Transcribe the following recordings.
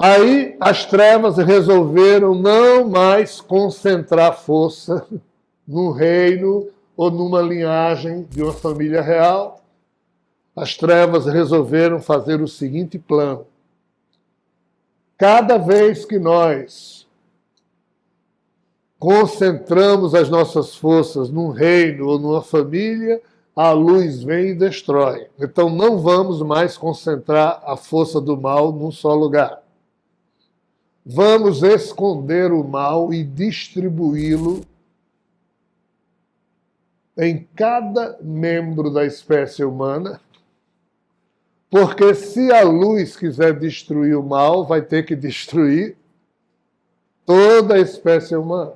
Aí as trevas resolveram não mais concentrar força num reino ou numa linhagem de uma família real. As trevas resolveram fazer o seguinte plano. Cada vez que nós concentramos as nossas forças num reino ou numa família, a luz vem e destrói. Então não vamos mais concentrar a força do mal num só lugar. Vamos esconder o mal e distribuí-lo em cada membro da espécie humana, porque se a luz quiser destruir o mal, vai ter que destruir toda a espécie humana.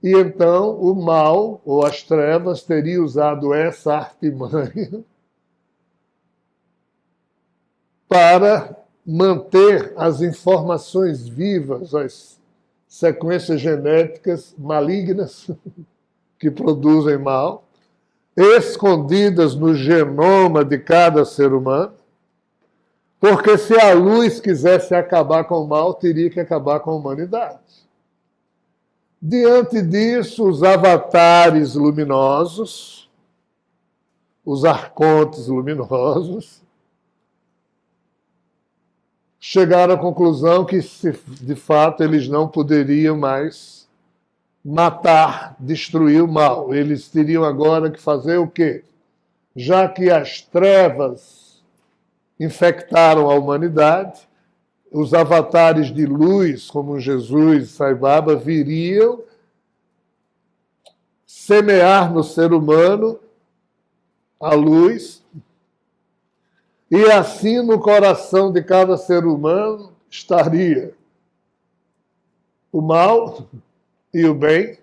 E então o mal, ou as trevas, teria usado essa artimanha para manter as informações vivas, as sequências genéticas malignas que produzem mal, escondidas no genoma de cada ser humano, porque se a luz quisesse acabar com o mal, teria que acabar com a humanidade. Diante disso, os avatares luminosos, os arcontes luminosos, chegaram à conclusão que, de fato, eles não poderiam mais matar, destruir o mal. Eles teriam agora que fazer o quê? Já que as trevas infectaram a humanidade, os avatares de luz, como Jesus e Sai Baba, viriam semear no ser humano a luz, e assim no coração de cada ser humano estaria o mal e o bem,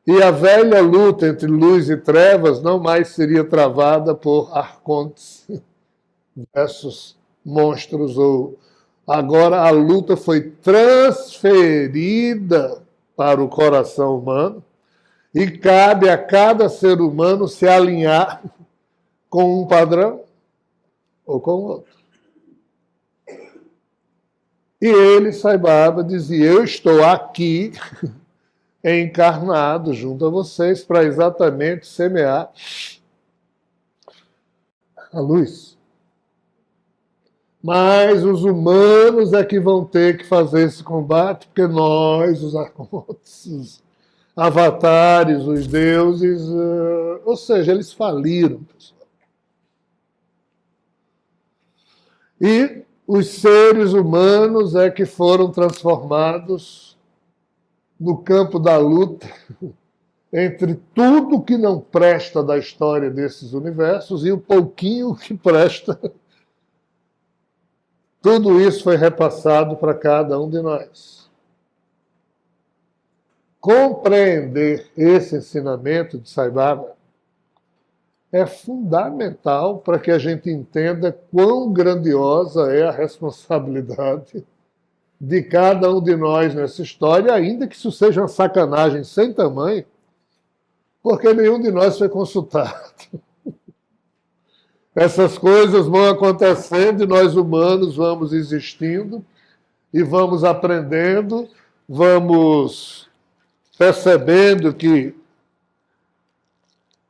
e a velha luta entre luz e trevas não mais seria travada por arcontes versus monstros. Ou agora a luta foi transferida para o coração humano e cabe a cada ser humano se alinhar com um padrão ou com outro. E ele, Sai Baba, dizia: eu estou aqui encarnado junto a vocês para exatamente semear a luz. Mas os humanos é que vão ter que fazer esse combate, porque nós, os arcontes, os avatares, os deuses, ou seja, eles faliram, pessoal. E os seres humanos é que foram transformados no campo da luta entre tudo que não presta da história desses universos e o pouquinho que presta. Tudo isso foi repassado para cada um de nós. Compreender esse ensinamento de Sai Baba é fundamental para que a gente entenda quão grandiosa é a responsabilidade de cada um de nós nessa história, ainda que isso seja uma sacanagem sem tamanho, porque nenhum de nós foi consultado. Essas coisas vão acontecendo e nós humanos vamos existindo e vamos aprendendo, vamos percebendo que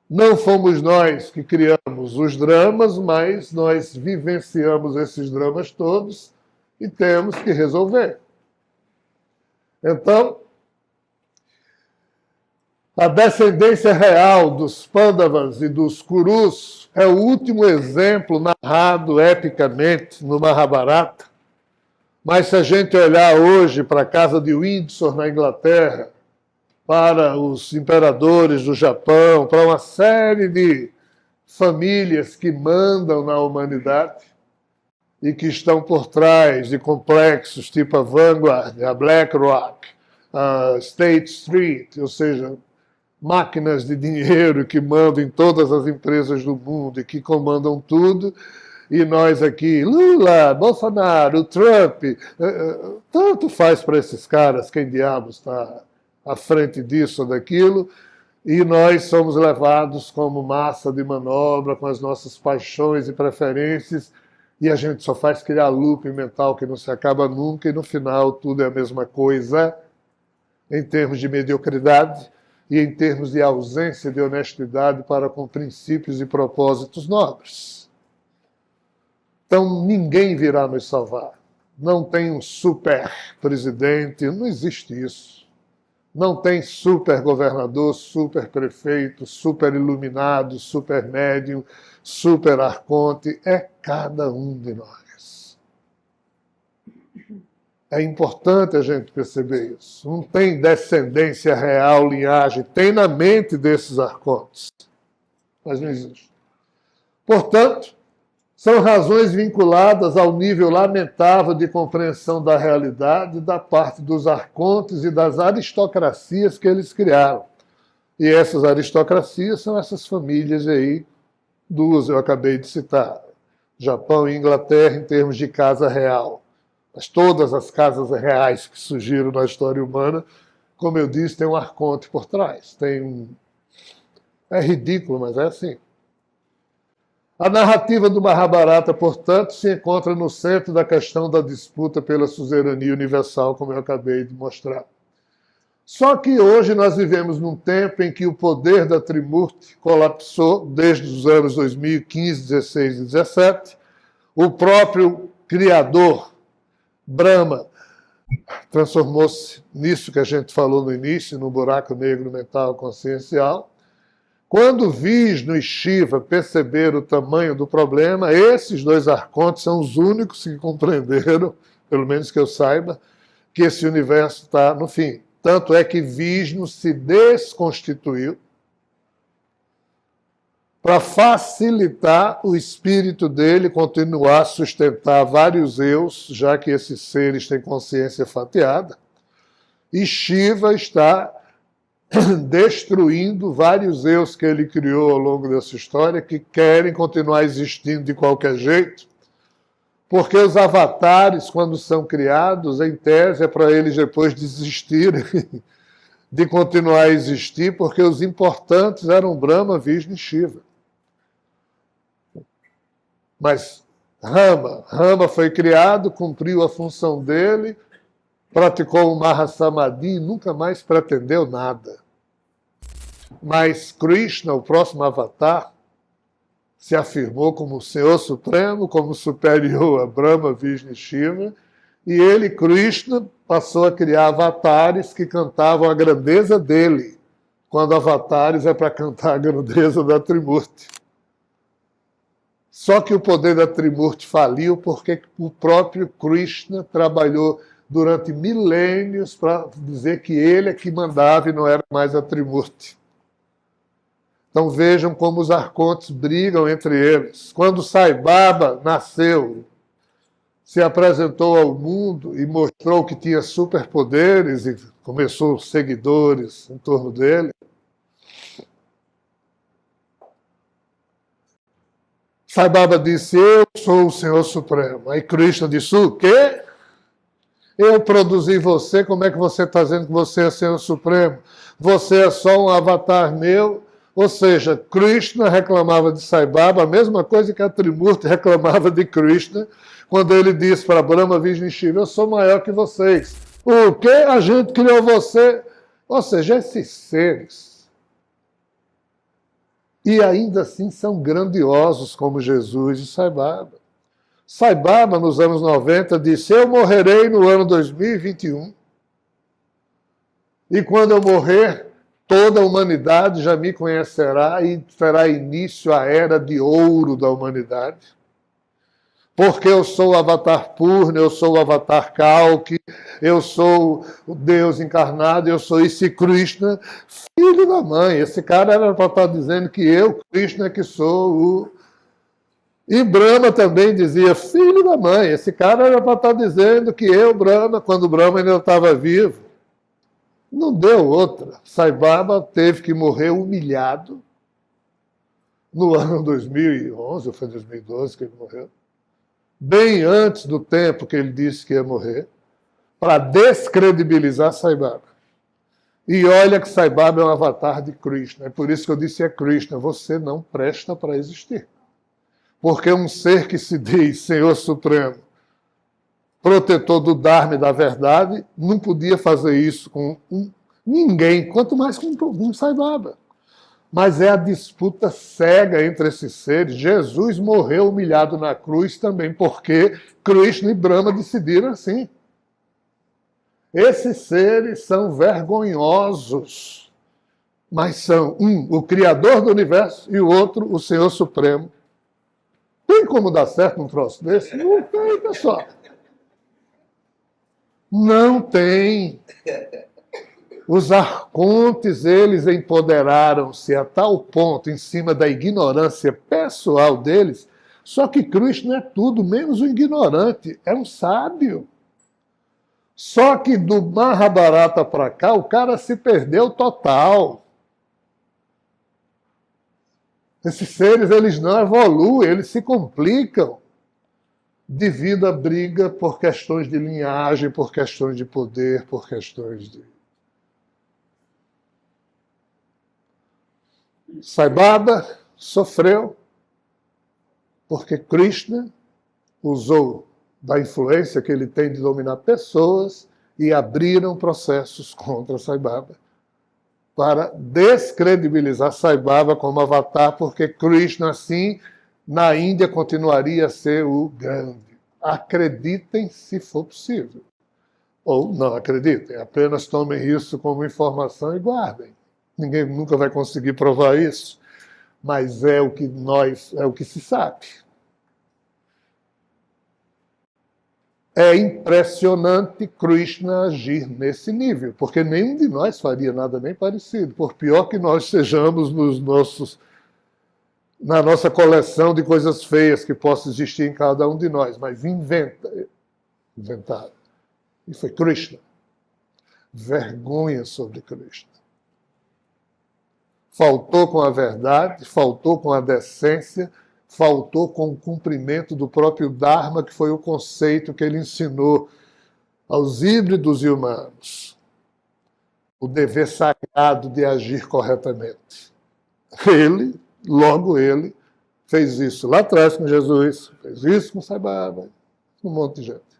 não fomos nós que criamos os dramas, mas nós vivenciamos esses dramas todos e temos que resolver. Então, a descendência real dos Pandavas e dos Kurus é o último exemplo narrado epicamente no Mahabharata. Mas se a gente olhar hoje para a casa de Windsor, na Inglaterra, para os imperadores do Japão, para uma série de famílias que mandam na humanidade e que estão por trás de complexos tipo a Vanguard, a BlackRock, a State Street, ou seja, máquinas de dinheiro que mandam em todas as empresas do mundo e que comandam tudo, e nós aqui, Lula, Bolsonaro, Trump, tanto faz para esses caras quem diabos está à frente disso ou daquilo, e nós somos levados como massa de manobra com as nossas paixões e preferências, E a gente só faz criar loop mental que não se acaba nunca, e no final tudo é a mesma coisa, em termos de mediocridade e em termos de ausência de honestidade para com princípios e propósitos nobres. Então ninguém virá nos salvar. Não tem um super presidente, não existe isso. Não tem super governador, super prefeito, super iluminado, super médium, super arconte. É cada um de nós. É importante a gente perceber isso. Não tem descendência real, linhagem. Tem na mente desses arcontes, mas não existe. Portanto, são razões vinculadas ao nível lamentável de compreensão da realidade da parte dos arcontes e das aristocracias que eles criaram. E essas aristocracias são essas famílias aí, duas eu acabei de citar, Japão e Inglaterra em termos de casa real. Mas todas as casas reais que surgiram na história humana, como eu disse, tem um arconte por trás. É ridículo, mas é assim. A narrativa do Mahabharata, portanto, se encontra no centro da questão da disputa pela suzerania universal, como eu acabei de mostrar. Só que hoje nós vivemos num tempo em que o poder da Trimurti colapsou desde os anos 2015, 16 e 17. O próprio criador, Brahma, transformou-se nisso que a gente falou no início, no buraco negro mental consciencial. Quando Vishnu e Shiva perceberam o tamanho do problema, esses dois arcontes são os únicos que compreenderam, pelo menos que eu saiba, que esse universo está no fim. Tanto é que Vishnu se desconstituiu para facilitar o espírito dele continuar a sustentar vários eus, já que esses seres têm consciência fatiada. E Shiva está destruindo vários eus que ele criou ao longo dessa história, que querem continuar existindo de qualquer jeito, porque os avatares, quando são criados, em tese, é para eles depois desistirem de continuar a existir, porque os importantes eram Brahma, Vishnu e Shiva. Mas Rama foi criado, cumpriu a função dele, praticou o Mahasamadhi e nunca mais pretendeu nada. Mas Krishna, o próximo avatar, se afirmou como o Senhor Supremo, como superior a Brahma, Vishnu e Shiva, e ele, Krishna, passou a criar avatares que cantavam a grandeza dele, quando avatares é para cantar a grandeza da Trimurti. Só que o poder da Trimurti faliu porque o próprio Krishna trabalhou durante milênios para dizer que ele é que mandava e não era mais a Trimurti. Então vejam como os arcontes brigam entre eles. Quando Sai Baba nasceu, se apresentou ao mundo e mostrou que tinha superpoderes e começou seguidores em torno dele, Sai Baba disse, eu sou o Senhor Supremo. Aí Krishna disse, o quê? Eu produzi você, como é que você está dizendo que você é Senhor Supremo? Você é só um avatar meu? Ou seja, Krishna reclamava de Sai Baba, a mesma coisa que a Trimurti reclamava de Krishna, quando ele disse para Brahma, Vishnu e Shiva, eu sou maior que vocês. O quê? A gente criou você? Ou seja, esses seres. E ainda assim são grandiosos como Jesus e Sai Baba. Sai Baba, nos anos 90, disse, eu morrerei no ano 2021. E quando eu morrer, toda a humanidade já me conhecerá e terá início a era de ouro da humanidade. Porque eu sou o Avatar Purna, eu sou o Avatar Kalki, eu sou o Deus encarnado, eu sou esse Krishna, filho da mãe. Esse cara era para estar dizendo que eu, Krishna, que sou o... E Brahma também dizia, filho da mãe. Esse cara era para estar dizendo que eu, Brahma, quando Brahma ainda estava vivo. Não deu outra. Sai Baba teve que morrer humilhado no ano 2011, ou foi 2012 que ele morreu, bem antes do tempo que ele disse que ia morrer, para descredibilizar Sai Baba. E olha que Sai Baba é um avatar de Krishna. É por isso que eu disse a Krishna, você não presta para existir. Porque um ser que se diz Senhor Supremo, protetor do Dharma e da verdade, não podia fazer isso com ninguém, quanto mais com um Sai Baba. Mas é a disputa cega entre esses seres. Jesus morreu humilhado na cruz também porque Krishna e Brahma decidiram assim. Esses seres são vergonhosos, mas são o Criador do Universo e o outro, o Senhor Supremo. Tem como dar certo um troço desse? Não tem, pessoal. Não tem. Os arcontes, eles empoderaram-se a tal ponto em cima da ignorância pessoal deles, só que Krishna é tudo, menos um ignorante, é um sábio. Só que do Mahabharata para cá, o cara se perdeu total. Esses seres, eles não evoluem, eles se complicam devido à briga por questões de linhagem, por questões de poder, por questões de... Sai Baba sofreu porque Krishna usou da influência que ele tem de dominar pessoas e abriram processos contra Sai Baba para descredibilizar Sai Baba como avatar, porque Krishna, assim, na Índia continuaria a ser o grande. Acreditem se for possível. Ou não acreditem, apenas tomem isso como informação e guardem. Ninguém nunca vai conseguir provar isso, mas é o que se sabe. É impressionante Krishna agir nesse nível, porque nenhum de nós faria nada nem parecido, por pior que nós sejamos na nossa coleção de coisas feias que possa existir em cada um de nós, mas inventaram. E foi Krishna. Vergonha sobre Krishna. Faltou com a verdade, faltou com a decência, faltou com o cumprimento do próprio Dharma, que foi o conceito que ele ensinou aos híbridos e humanos. O dever sagrado de agir corretamente. Logo ele, fez isso lá atrás com Jesus, fez isso com Sai Baba, um monte de gente.